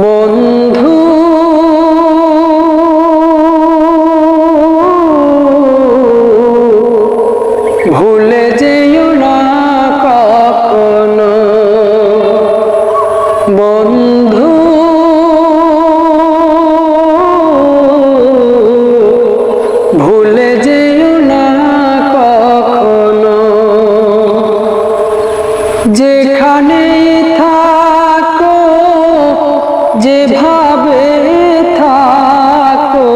বন্ধু ভুলে যেও না কখনো, বন্ধু ভুলে যেও না কখনো। যেখানেই থাকো, যেভাবে থাকো,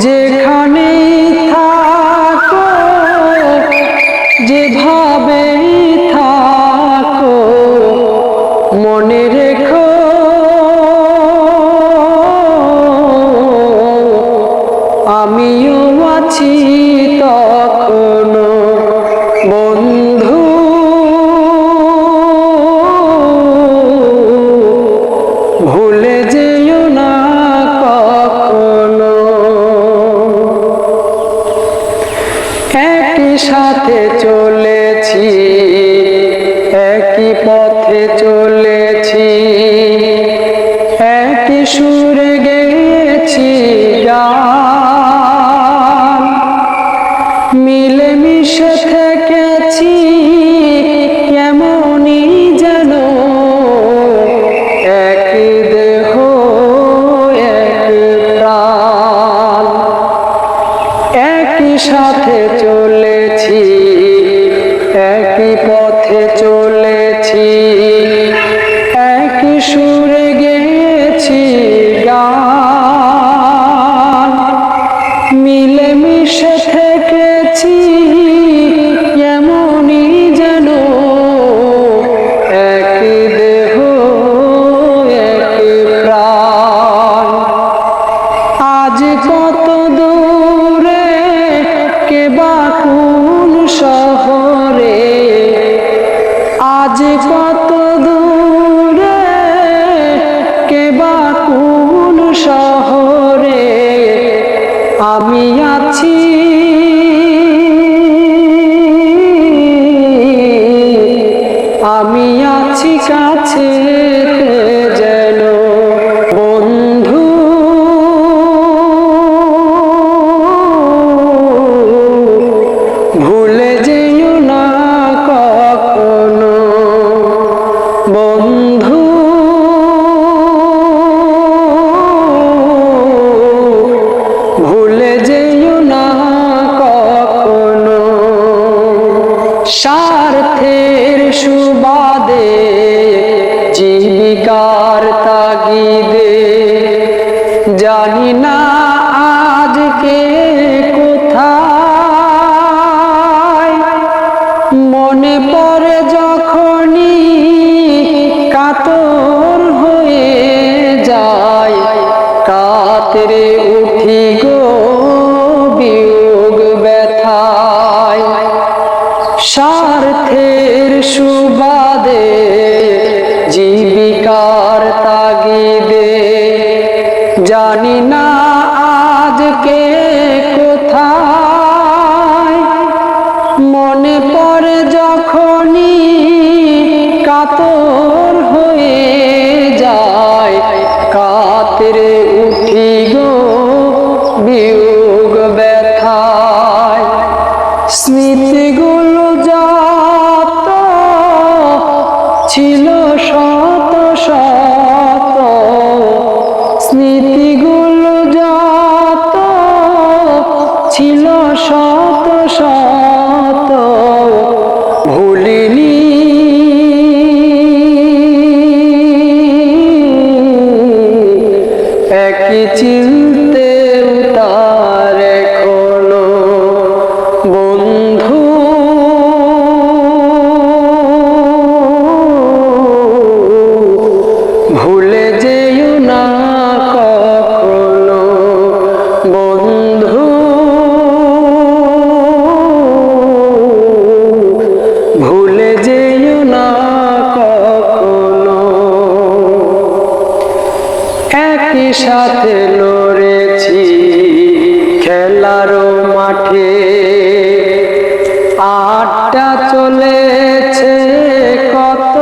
যেখানেই থাকো, যেভাবে থাকো, মনে রেখো আমিও আছি তখনো। বন্ধু ভুলে যেও না কখনো। একই সাথে চলেছি, একই পথে চলেছি, একই সুরে গেয়েছি গান, মিলেমিশে থেকেছি কেমনই যেন, একই দেহ একই প্রাণ। একই সাথে চলেছি, একই পথে চলেছি, একই সুরে গেয়েছি গান, মিলেমিশে থেকেছি কেমনই যেন, একই দেহ একই প্রাণ। আজ কত দূরে, কে বা কোন শহরে, আজ কত দূরে, কে বা কোন শহরে, আমি আছি আমি আছি কাছে যেন। বন্ধু ভুলে যেও না কখনো, বন্ধু ভুলে যেও না কখনো। স্বার্থের সুবাদে, জীবিকার তাগিদে, জানি না আজকে কোথায়, মনে পড়ে যখনই কাতর হয়ে যায়, কাতরে উঠি গো বিয়োগ ব্যথায়। স্বার্থের সুবাদে, জীবিকার তাগিদে, জানি না আজকে কোথায়, মনে পড়ে যখনই কাতর হয়ে যায়, কাতরে উঠি গো বিয়োগ ব্যথায়। স্মৃতিগুলো যত ছিল শত শত, স্মৃতিগুলো যত ছিল শত শত, ভুলিনি একই চিনতে তার এখনো। বন্ধু ভুলে যেও না কখনো, বন্ধু ভুলে যেও না কখনো। একই সাথে লড়েছি খেলার মাঠে, আড্ডা চলেছে কত,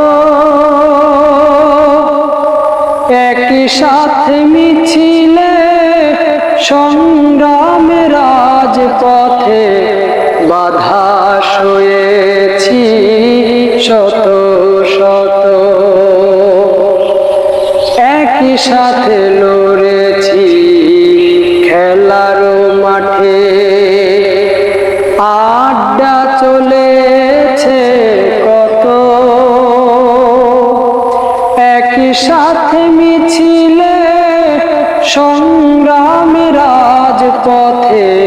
একই সাথে মিছিলে সংগ্রামে রাজপথে বাধা সয়েছি শত শত, একই সাথে লড়েছি খেলার মাঠে, আড্ডা চলেছে কত, একই সাথে মিছিলে সংগ্রামে রাজপথে